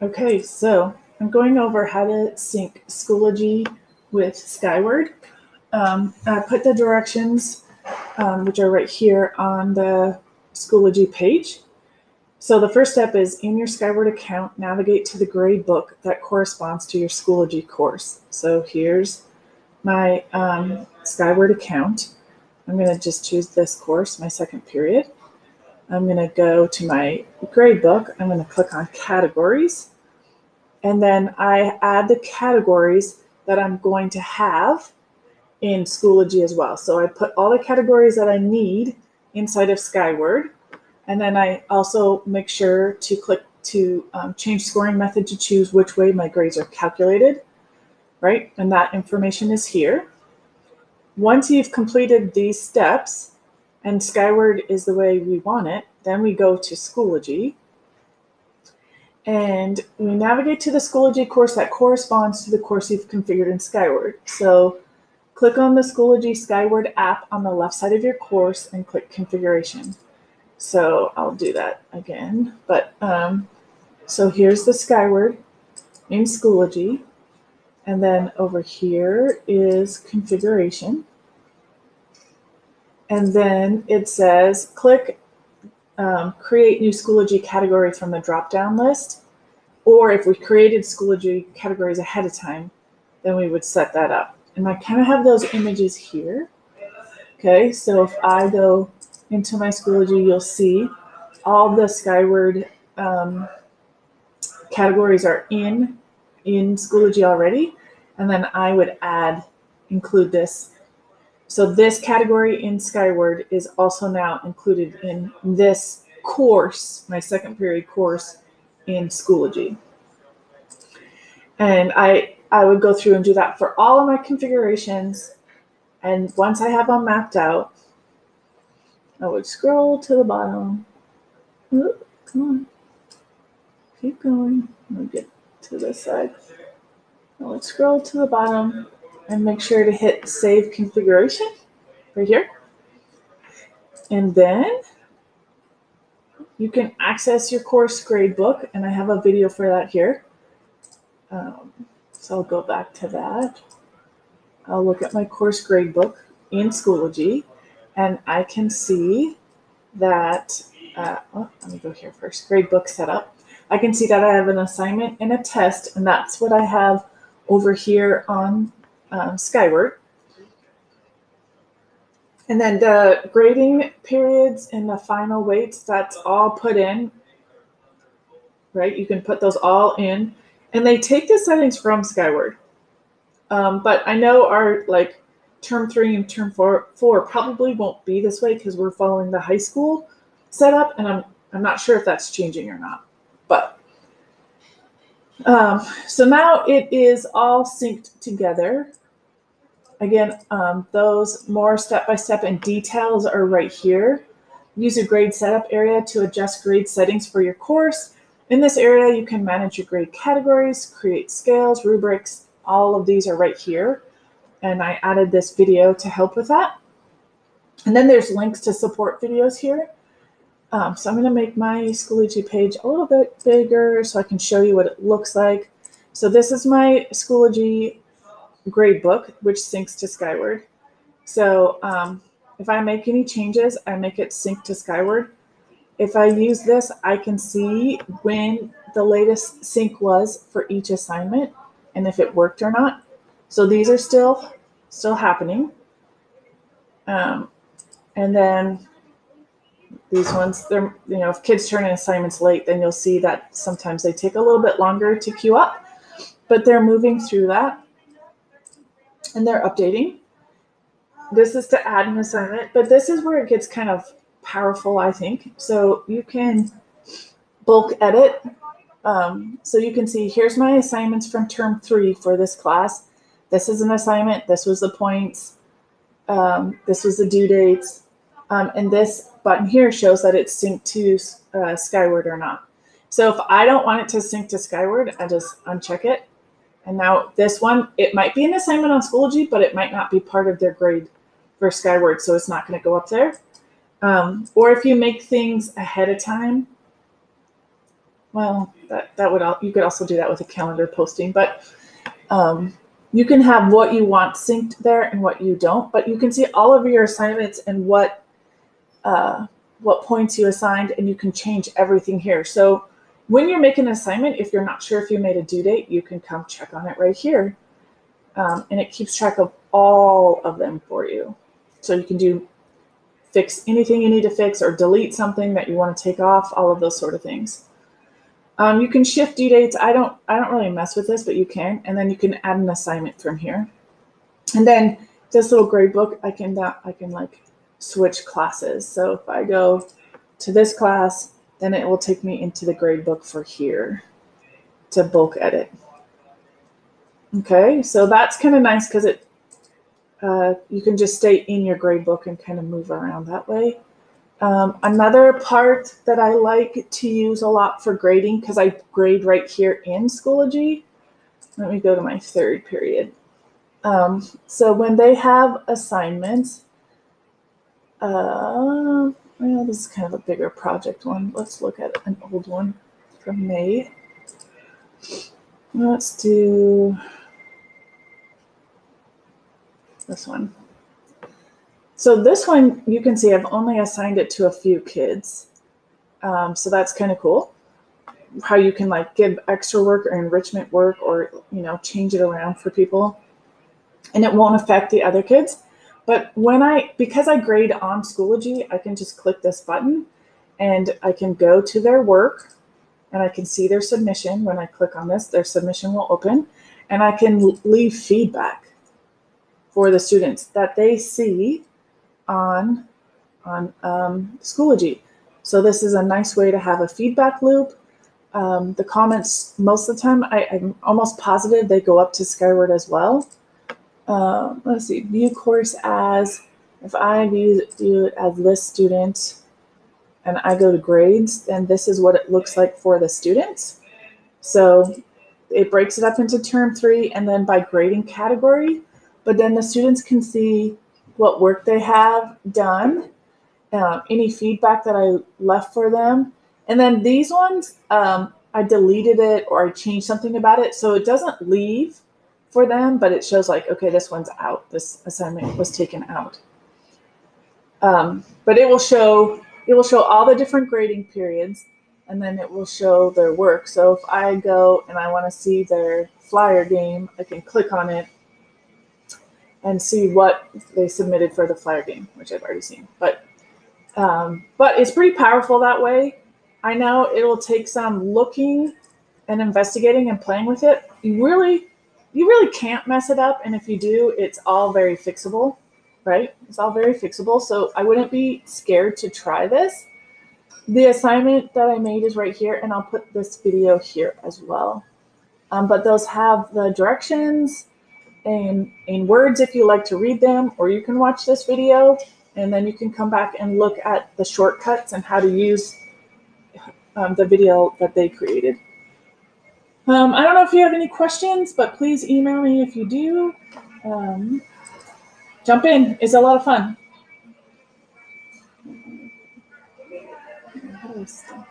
Okay, so I'm going over how to sync Schoology with Skyward. I put the directions, which are right here on the Schoology page. So the first step is in your Skyward account, navigate to the grade book that corresponds to your Schoology course. So here's my Skyward account. I'm going to just choose this course, my second period. I'm going to go to my grade book. I'm going to click on categories. And then I add the categories that I'm going to have in Schoology as well. So I put all the categories that I need inside of Skyward. And then I also make sure to click to change scoring method to choose which way my grades are calculated, right? And that information is here. Once you've completed these steps, and Skyward is the way we want it, then we go to Schoology. And we navigate to the Schoology course that corresponds to the course you've configured in Skyward. So click on the Schoology Skyward app on the left side of your course and click Configuration. So I'll do that again. But so here's the Skyward in Schoology. And then over here is Configuration. And then it says click create new Schoology category from the drop-down list, or if we created Schoology categories ahead of time, then we would set that up. And I kind of have those images here. Okay, so if I go into my Schoology, you'll see all the Skyward categories are in Schoology already, and then I would include this. So this category in Skyward is also now included in this course, my second period course in Schoology. And I would go through and do that for all of my configurations. And once I have them mapped out, I would scroll to the bottom. Ooh, come on. Keep going. Let me get to this side. I would scroll to the bottom and make sure to hit Save Configuration right here. And then you can access your course gradebook, and I have a video for that here. So I'll go back to that. I'll look at my course gradebook in Schoology, and I can see that, let me go here first, gradebook setup. I can see that I have an assignment and a test, and that's what I have over here on Skyward. And then the grading periods and the final weights, that's all put in, right? You can put those all in, and they take the settings from Skyward. But I know our term 3 and term 4 probably won't be this way because we're following the high school setup, and I'm not sure if that's changing or not. But so now it is all synced together. Again, those more step-by-step and details are right here. Use a grade setup area to adjust grade settings for your course. In this area, you can manage your grade categories, create scales, rubrics. All of these are right here. And I added this video to help with that. And then there's links to support videos here. So I'm going to make my Schoology page a little bit bigger so I can show you what it looks like. So this is my Schoology gradebook, which syncs to Skyward. So if I make any changes, I make it sync to Skyward. If I use this, I can see when the latest sync was for each assignment and if it worked or not. So these are still happening. And then these ones, they're, if kids turn in assignments late, then you'll see that sometimes they take a little bit longer to queue up, but they're moving through that and they're updating. This is to add an assignment, but this is where it gets kind of powerful, I think. So you can bulk edit. So you can see, here's my assignments from term 3 for this class. This is an assignment. This was the points. This was the due dates. And this button here shows that it's synced to Skyward or not. So if I don't want it to sync to Skyward, I just uncheck it. And now this one, it might be an assignment on Schoology, but it might not be part of their grade for Skyward, so it's not going to go up there. Or if you make things ahead of time, well, you could also do that with a calendar posting, but you can have what you want synced there and what you don't, but you can see all of your assignments and what points you assigned, and you can change everything here. So when you're making an assignment, if you're not sure if you made a due date, you can come check on it right here. And it keeps track of all of them for you. So you can fix anything you need to fix or delete something that you want to take off, all of those sort of things. You can shift due dates. I don't really mess with this, but you can. And then you can add an assignment from here. And then this little grade book, I can like switch classes. So if I go to this class, then it will take me into the grade book for here to bulk edit. Okay, so that's kind of nice because you can just stay in your grade book and kind of move around that way. Another part that I like to use a lot for grading, because I grade right here in Schoology. Let me go to my third period. So when they have assignments, well, this is kind of a bigger project one. Let's look at an old one from May. Let's do this one. So this one, you can see I've only assigned it to a few kids. So that's kind of cool. How you can like give extra work or enrichment work or, change it around for people. And it won't affect the other kids. But because I grade on Schoology, I can just click this button and I can go to their work and I can see their submission. When I click on this, their submission will open and I can leave feedback for the students that they see on Schoology. So this is a nice way to have a feedback loop. The comments, most of the time, I'm almost positive they go up to Skyward as well. Let's see, view course as, if I view it as this student and I go to grades, then this is what it looks like for the students. So it breaks it up into term 3 and then by grading category, but then the students can see what work they have done, any feedback that I left for them. And then these ones, I deleted it or I changed something about it. So it doesn't leave for them, but it shows like, okay, this one's out. This assignment was taken out. But it will show all the different grading periods, and then it will show their work. So if I go and I want to see their flyer game, I can click on it and see what they submitted for the flyer game, which I've already seen. But it's pretty powerful that way. I know it'll take some looking and investigating and playing with it. You really can't mess it up. And if you do, it's all very fixable, right? It's all very fixable. So I wouldn't be scared to try this. The assignment that I made is right here, and I'll put this video here as well. But those have the directions in words if you like to read them, or you can watch this video and then you can come back and look at the shortcuts and how to use the video that they created. I don't know if you have any questions, but please email me if you do. Jump in. It's a lot of fun. How do I stop?